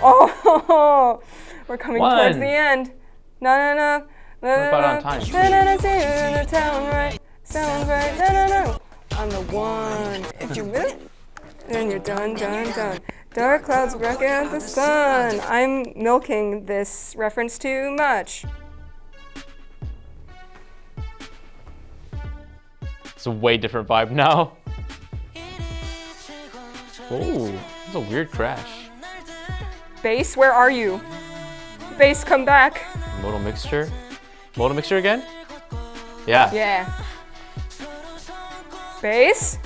Oh, we're coming towards the end. No, no, no. What about on time? Sounds right. No, no, no. I'm the one. If you miss, then you're done, done, done. Dark clouds break out the sun. I'm milking this reference too much. It's a way different vibe now. Oh, it's a weird crash. Bass, where are you? Bass, come back. Modal mixture? Modal mixture again? Yeah. Yeah. Bass?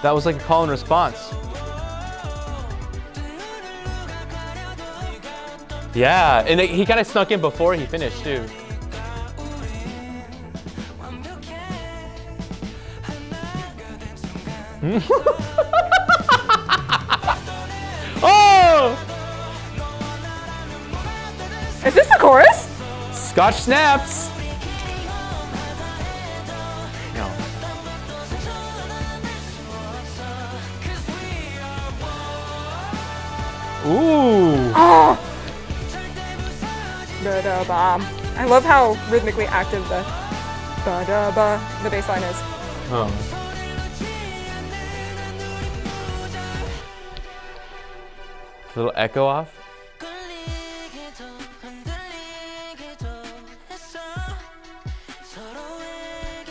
That was like a call and response. Yeah, and he kind of snuck in before he finished too. Oh! Is this the chorus? Scotch snaps. No. Ooh. Oh. Ba-da-ba. I love how rhythmically active the ba-da-ba the bass line is. Oh. Little echo off.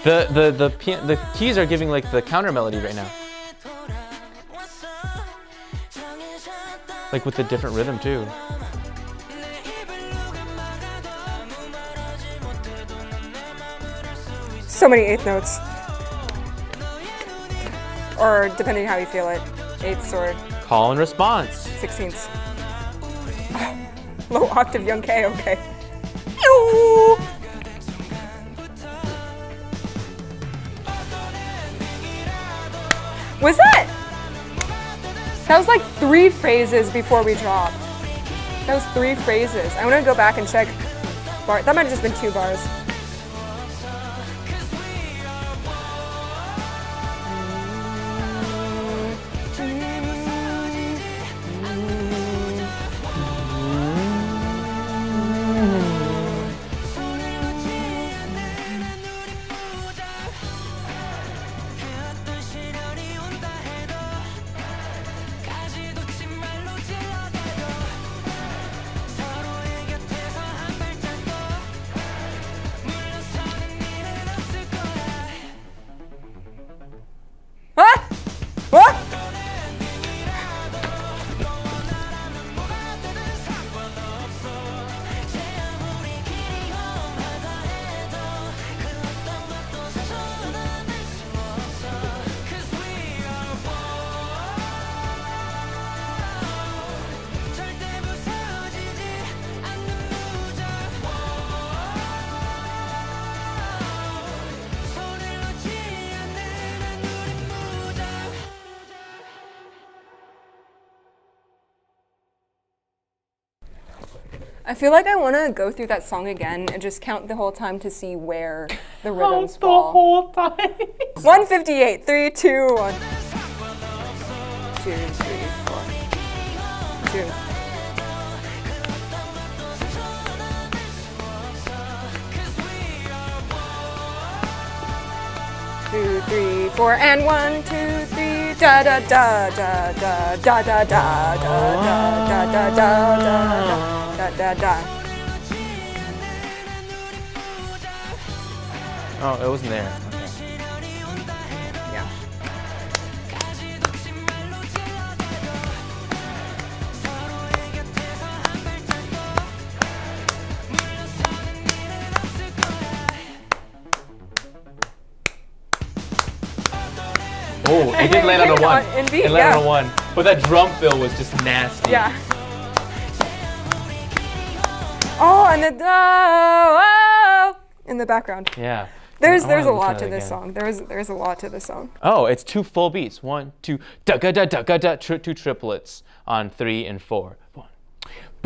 The keys are giving like the counter melody right now. Like with the different rhythm too. So many eighth notes. Or depending how you feel it, eighths or Call and response. 16ths. Oh, low octave young K, okay. Ew. Was that? That was like 3 phrases before we dropped. That was 3 phrases. I want to go back and check. That might have just been 2 bars. What? I feel like I want to go through that song again and just count the whole time to see where the rhythms fall. The whole time. 158, 3, 2, 1. 2, 3, 4. 2. 2, 3, 4, and 1, 2, 3, da da da da da da da da da da da da da da da. Oh, it wasn't there. Okay. Yeah. Oh, it did land on a 1. Indeed, it landed on a 1. But that drum fill was just nasty. Yeah. Oh, and the oh, in the background. Yeah. There's a lot to this song. There's a lot to this song. Oh, it's 2 full beats. 1, 2, da ga da da ga da. 2 triplets on 3 and 4. 1.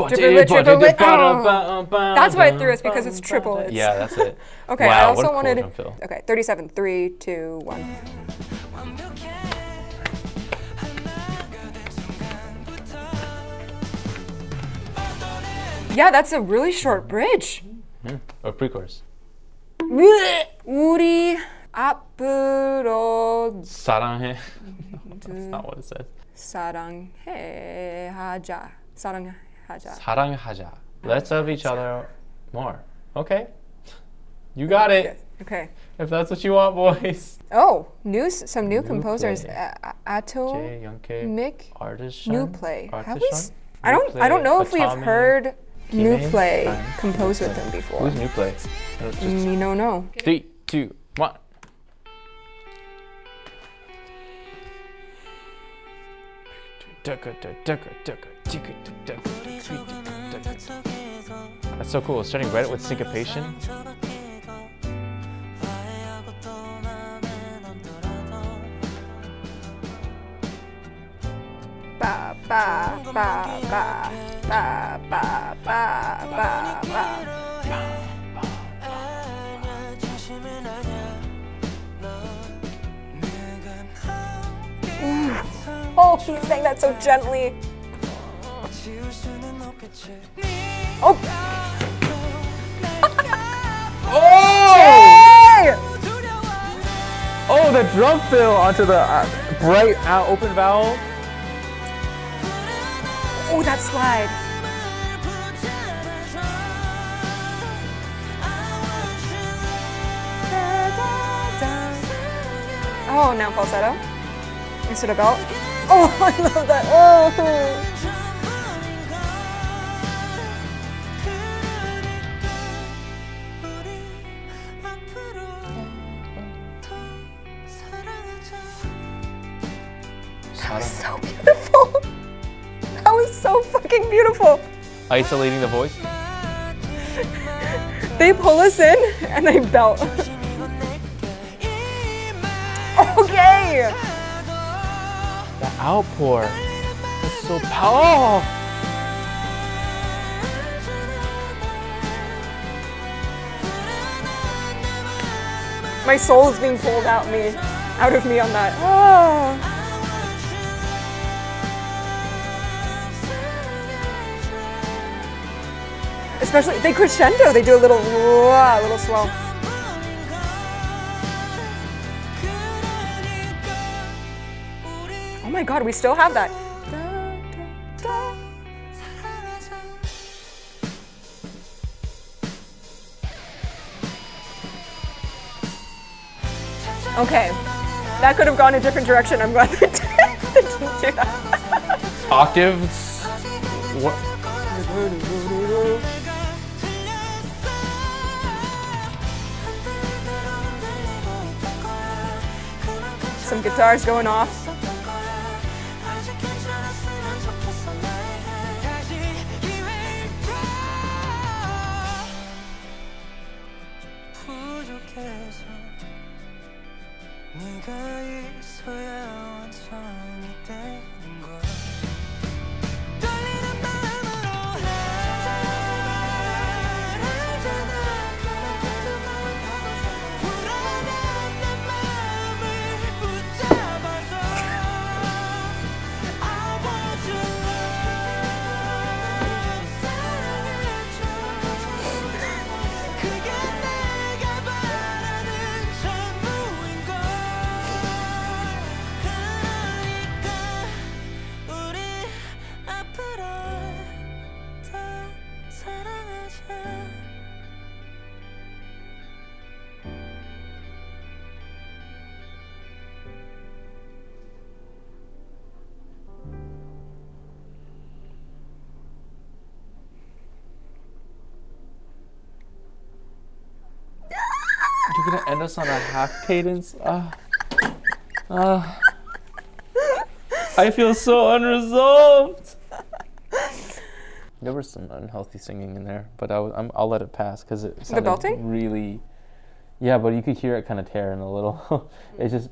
Triplet. Oh. That's why it threw us, because it's triplets. Yeah, that's it. Okay, wow, I also what a cool wanted. drum fill. Okay, 37. 3, 2, 1. Yeah, that's a really short bridge. Or pre-chorus. 우리 앞으로 사랑해. That's not what it says. 사랑해 하자. 사랑하자. 사랑하자. Let's love each other more. Okay. You got it. Okay. If that's what you want, boys. Oh, some new composers. play. Atomic Artisan. New Play. Have we? Artisan? I don't know if we've Atomic. heard New Kimei? Play Fine. compose with them before. Who's New Play? No. 3, 2, 1. That's so cool. Starting right with syncopation. Ba ba ba ba ba ba ba ba ba. Oh, he sang that so gently. Oh! Oh! Oh, the drum fill onto the bright open vowel. Oh, that slide. Oh, now falsetto instead of belt. Oh, I love that. Oh. That was so beautiful. That was so fucking beautiful. Isolating the voice. They pull us in and they belt. Okay. The outpour. That's so powerful. My soul is being pulled out of me on that. Oh. Especially, they crescendo, they do a little swell. Oh my god, we still have that. Okay, that could have gone a different direction. I'm glad they didn't do that. Octaves. What? Some guitars going off. You're gonna end us on a half cadence? I feel so unresolved. There was some unhealthy singing in there, but I'll let it pass because it sounded belting? really. Yeah, but you could hear it kind of tearing a little.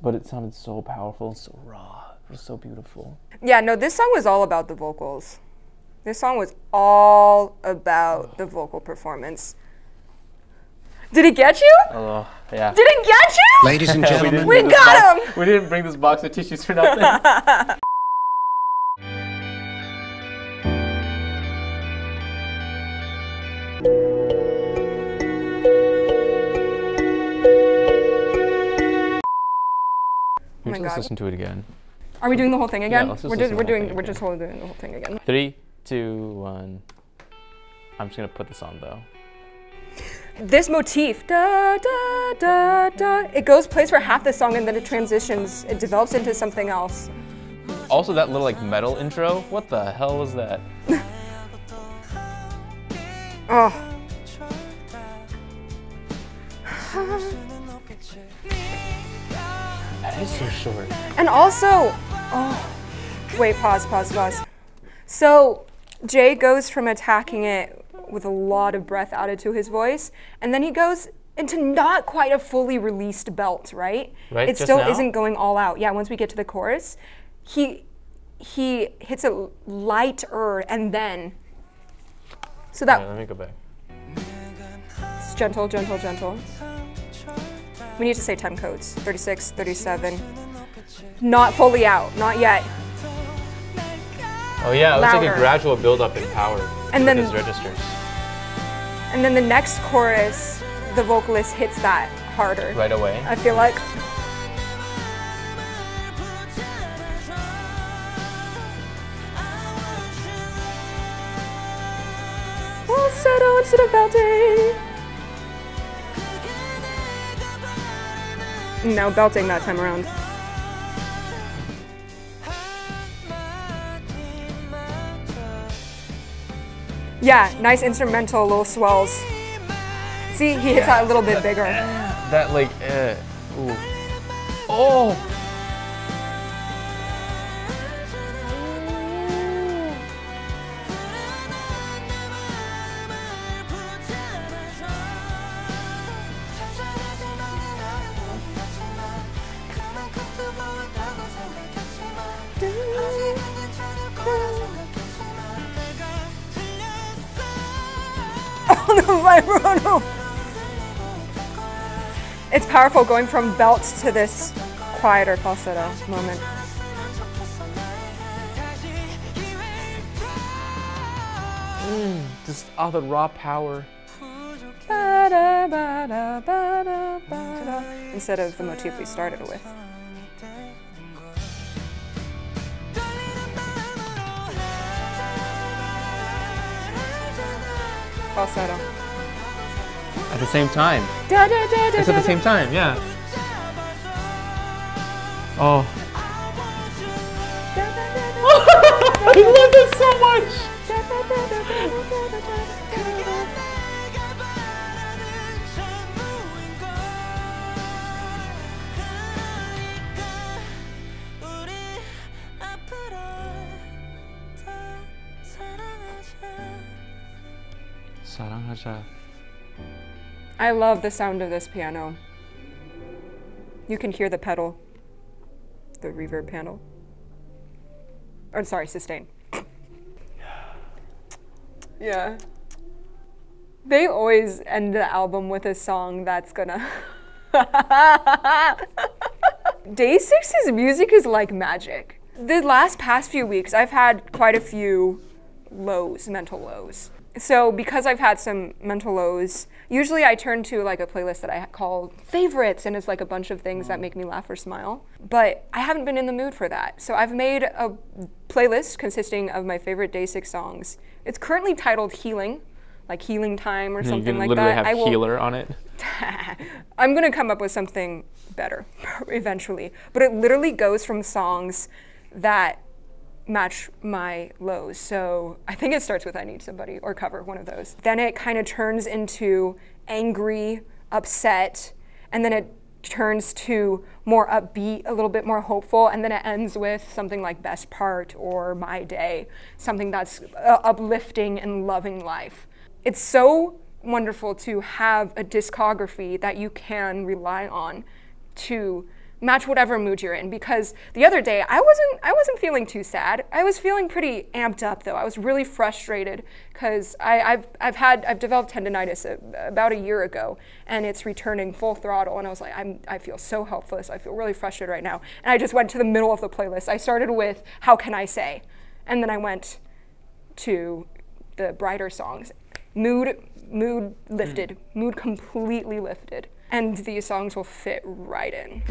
But it sounded so powerful and so raw. It was so beautiful. Yeah, no, this song was all about the vocals. This song was all about the vocal performance. Did it get you? Oh, yeah. Did it get you? Ladies and gentlemen, We got him! We didn't bring this box of tissues for nothing. my Let's God. listen to it again. Are we doing the whole thing again? Yeah, let's just we're listen to the whole doing thing we're again. just doing the whole thing again. 3, 2, 1. I'm just gonna put this on though. This motif, da da da da, it plays for half the song and then it transitions. It develops into something else. Also, that little like metal intro. What the hell was that? Oh. That is so short. And also, oh, wait, pause. So Jay goes from attacking it with a lot of breath added to his voice, and then he goes into not quite a fully released belt, right? Right, It just still now? isn't going all out. Yeah, once we get to the chorus, he hits it lighter, and then, so that, Alright, let me go back. it's gentle, gentle, gentle. We need to say time codes, 36, 37. Not fully out, not yet. Oh yeah, it was like Louder. a gradual build-up in power And with then- his registers. And then the next chorus, the vocalist hits that harder. Right away. I feel like. Falsetto instead of belting. No, belting that time around. Yeah, nice instrumental, little swells. See, he hits that a little bit bigger. That like, ooh. Oh! Oh, the vibrato! It's powerful going from belt to this quieter falsetto moment. Just all the raw power. Ba-da, ba-da, ba-da, ba-da, instead of the motif we started with. Falsetto. At the same time. Da, da, da, da, It's at da. the same time, yeah. Oh. I love it so much! 사랑하자. I love the sound of this piano. You can hear the pedal, the reverb panel. Or sorry, sustain. Yeah. They always end the album with a song that's gonna... Day6's music is like magic. The past few weeks, I've had quite a few lows, mental lows. So because I've had some mental lows, usually I turn to like a playlist that I call favorites, and it's like a bunch of things that make me laugh or smile. But I haven't been in the mood for that. So I've made a playlist consisting of my favorite Day6 songs. It's currently titled Healing, like Healing Time or something like that. You can literally have healer on it. I'm gonna come up with something better eventually. But it literally goes from songs that match my lows. So I think it starts with I Need Somebody or Cover, one of those. Then it kind of turns into angry, upset, and then it turns to more upbeat, a little bit more hopeful, and then it ends with something like Best Part or My Day, something that's uplifting and loving life. It's so wonderful to have a discography that you can rely on to match whatever mood you're in, because the other day I wasn't feeling too sad. I was feeling pretty amped up though. I was really frustrated because I've developed tendonitis about a year ago, and it's returning full throttle, and I was like, I feel so helpless. I feel really frustrated right now. And I just went to the middle of the playlist. I started with How Can I Say? And then I went to the brighter songs. mood lifted, mood completely lifted. And these songs will fit right in.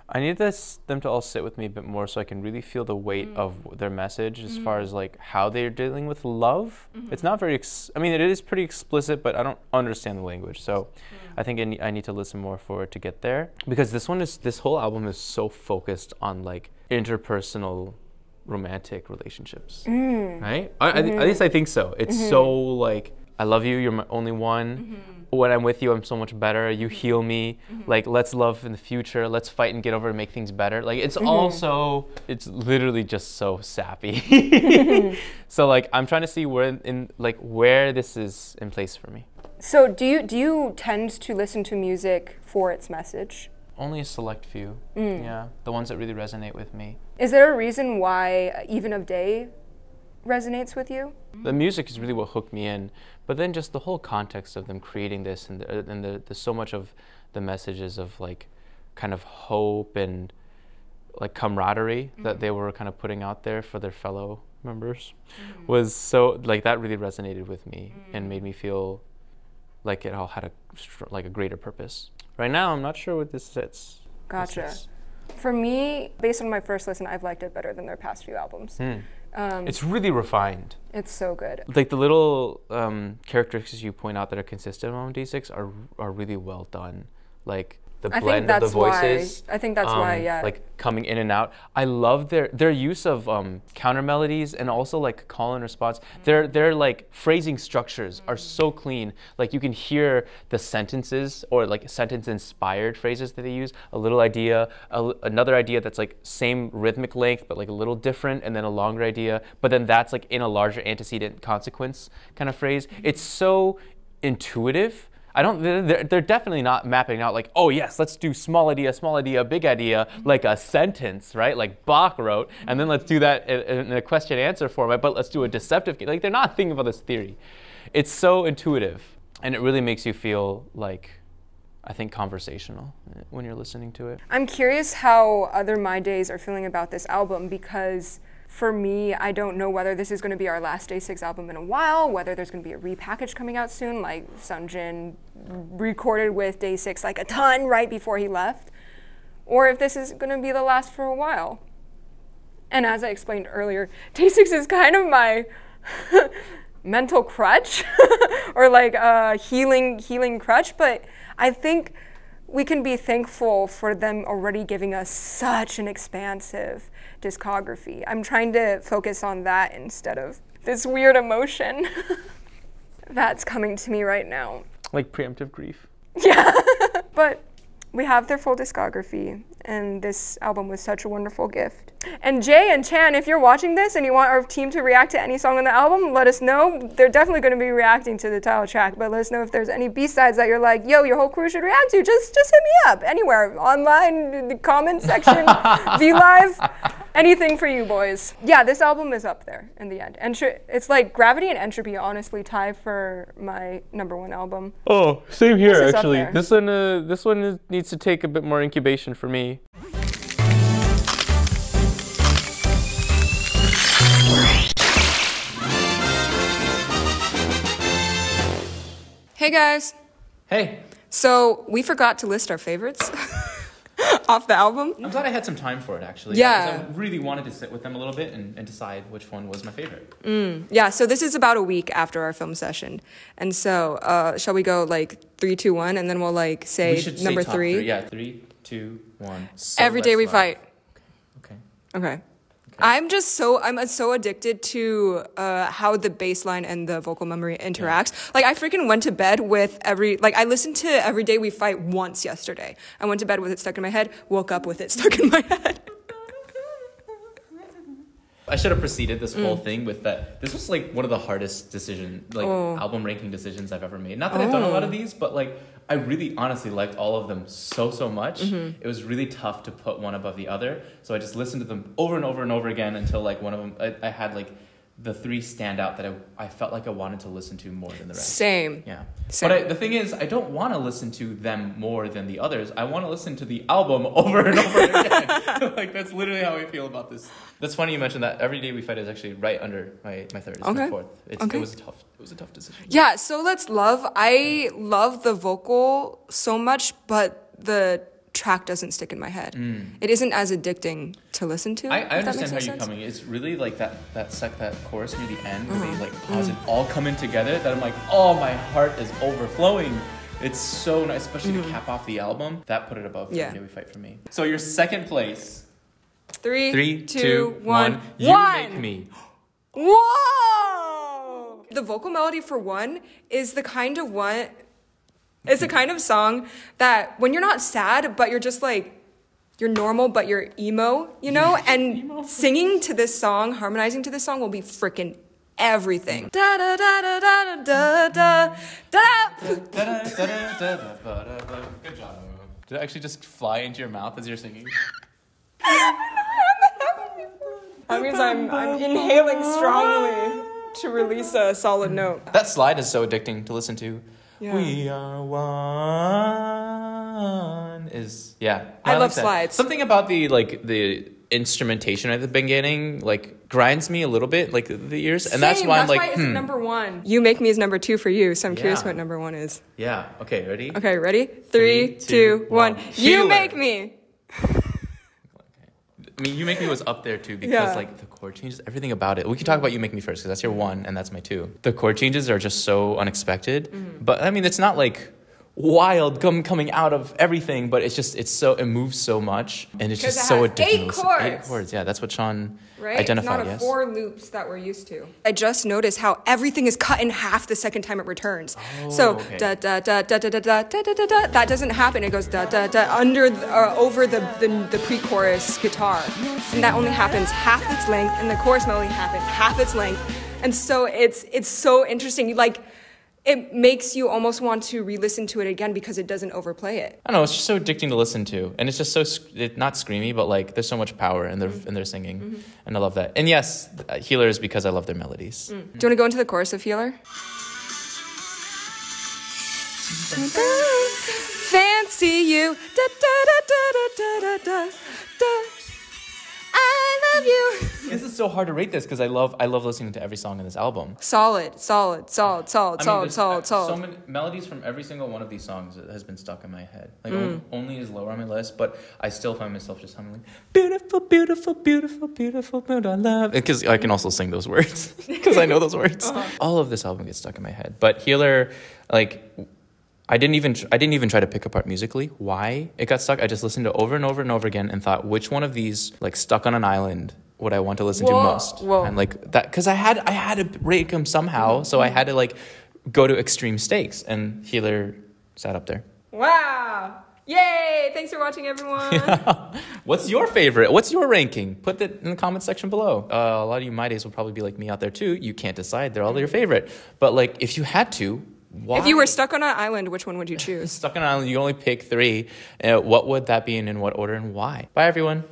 I need them to all sit with me a bit more so I can really feel the weight of their message as far as like how they're dealing with love. It's not very, I mean, it is pretty explicit, but I don't understand the language. So I think I need to listen more for it to get there. Because this whole album is so focused on like interpersonal romantic relationships, right? At least I think so. It's so like, I love you, you're my only one. When I'm with you, I'm so much better. You heal me. Like, let's love in the future. Let's fight and get over and make things better. Like, it's also, it's literally just so sappy. So like, I'm trying to see where this is in place for me. So do you tend to listen to music for its message? Only a select few, yeah. The ones that really resonate with me. Is there a reason why Even of Day resonates with you? The music is really what hooked me in, but then just the whole context of them creating this and there's so much of the messages of like kind of hope and like camaraderie that they were kind of putting out there for their fellow members was so, like, that really resonated with me and made me feel like it all had a greater purpose. Right now, I'm not sure what this sits. Gotcha. For me, based on my first listen, I've liked it better than their past few albums. It's really refined. It's so good. Like the little characteristics you point out that are consistent on Day6 are really well done. Like the blend of the voices. I think that's why, yeah. Like coming in and out. I love their use of counter melodies and also like call and response. Their like phrasing structures are so clean. Like you can hear the sentences or like sentence inspired phrases that they use. A little idea, another idea that's like same rhythmic length but like a little different, and then a longer idea. But then that's like in a larger antecedent consequence kind of phrase. It's so intuitive. They're definitely not mapping out like, oh yes, let's do small idea, big idea, like a sentence, right? Like Bach wrote, and then let's do that in a question answer format, but let's do a deceptive, like they're not thinking about this theory. It's so intuitive, and it really makes you feel like, I think, conversational when you're listening to it. I'm curious how other My Days are feeling about this album, because for me, I don't know whether this is going to be our last Day6 album in a while, whether there's going to be a repackage coming out soon, like Sungjin recorded with Day6 like a ton right before he left, or if this is going to be the last for a while. And as I explained earlier, Day6 is kind of my mental crutch, or like a healing crutch, but I think we can be thankful for them already giving us such an expansive discography. I'm trying to focus on that instead of this weird emotion that's coming to me right now. Like preemptive grief. Yeah, but we have their full discography, and this album was such a wonderful gift. And Jay and Chan, if you're watching this and you want our team to react to any song on the album, let us know. They're definitely going to be reacting to the title track, but let us know if there's any B-sides that you're like, yo, your whole crew should react to. Just hit me up anywhere, online, in the comment section, VLive, anything for you boys. Yeah, this album is up there in the end. It's like Gravity and Entropy honestly tie for my #1 album. Oh, same here actually. This one needs to take a bit more incubation for me. Hey guys. Hey. So we forgot to list our favorites off the album. I'm glad I had some time for it actually. Yeah. I really wanted to sit with them a little bit and decide which one was my favorite. Yeah, so this is about a week after our film session. And so shall we go like 3, 2, 1, and then we'll like say number 3? Yeah, 3, 2, 1. Every Day We Fight. Okay. I'm so addicted to how the bass line and the vocal memory interacts. Yeah. Like I freaking went to bed with I listened to Every Day We Fight once yesterday. I went to bed with it stuck in my head, woke up with it stuck in my head. I should have preceded this whole thing with that. This was like one of the hardest album ranking decisions I've ever made. Not that I've done a lot of these, but like I really honestly liked all of them so much. It was really tough to put one above the other. So I just listened to them over and over and over again until like one of them, I had like the three stand out that I felt like I wanted to listen to more than the rest. Same. Yeah. Same. But the thing is, I don't want to listen to them more than the others. I want to listen to the album over and over again. Like, that's literally how I feel about this. That's funny you mentioned that. Every Day We Fight is actually right under my third. It's my fourth. It was a tough decision. Yeah, So Let's Love. I love the vocal so much, but the track doesn't stick in my head. It isn't as addicting to listen to. I understand how you're coming. It's really like that chorus near the end where they like pause it all come in together that I'm like, oh, my heart is overflowing. It's so nice, especially to cap off the album. That put it above Every Day We Fight for me. So your second place. Three, two, one. You Make Me. Whoa! The vocal melody for One is the kind of one. It's the kind of song that when you're not sad, but you're just like, you're normal, but you're emo, you know? And singing to this song, harmonizing to this song will be freaking everything. Da da da da da da da da. Good job. Did it actually just fly into your mouth as you're singing? That means I'm inhaling strongly to release a solid note. That slide is so addicting to listen to. Yeah. We are one is I love slides. Something about the instrumentation at the beginning grinds me a little bit, like the ears, and that's why I'm like, why it's number one. You Make Me is number 2 for you, so I'm curious what number 1 is. Yeah. Okay. Ready? Okay. Ready? 3, 2, 1. You Make Me. I mean, You Make Me was up there too because the chord changes, everything about it. We can talk about You Make Me first because that's your 1 and that's my 2. The chord changes are just so unexpected, but I mean, it's not like wild coming out of everything, but it moves so much and it's just so addicting. 8 chords. 8 chords, yeah, that's what Sean identified. It's not 4 loops that we're used to. I just noticed how everything is cut in half the second time it returns. Da da da da da da da da da da. That doesn't happen. It goes da da da over the pre-chorus guitar, and that only happens half its length, and the chorus melody happens half its length, and so it's so interesting. It makes you almost want to re-listen to it again because it doesn't overplay it. I don't know, it's just so addicting to listen to. And it's just so, not screamy, but there's so much power in their singing. And I love that. And yes, Healer is because I love their melodies. Do you want to go into the chorus of Healer? Fancy you, da da da da da da da da. I love you. This is so hard to rate this because I love listening to every song in this album. Solid. So many melodies from every single one of these songs has been stuck in my head. Only is lower on my list, but I still find myself just humming beautiful, beautiful, beautiful, beautiful, I love. Because I can also sing those words because I know those words. All of this album gets stuck in my head, but Healer, I didn't even try to pick apart musically why it got stuck. I just listened to it over and over and over again and thought, which one of these, stuck on an island, would I want to listen to most? And that, because I had to rate them somehow, so I had to go to extreme stakes, and Healer sat up there. Wow! Yay! Thanks for watching, everyone. What's your favorite? What's your ranking? Put that in the comment section below. A lot of you my days will probably be like me out there too. You can't decide; they're all your favorite. But if you had to. Why? If you were stuck on an island, which one would you choose? Stuck on an island, you only pick 3. What would that be and in what order and why? Bye, everyone.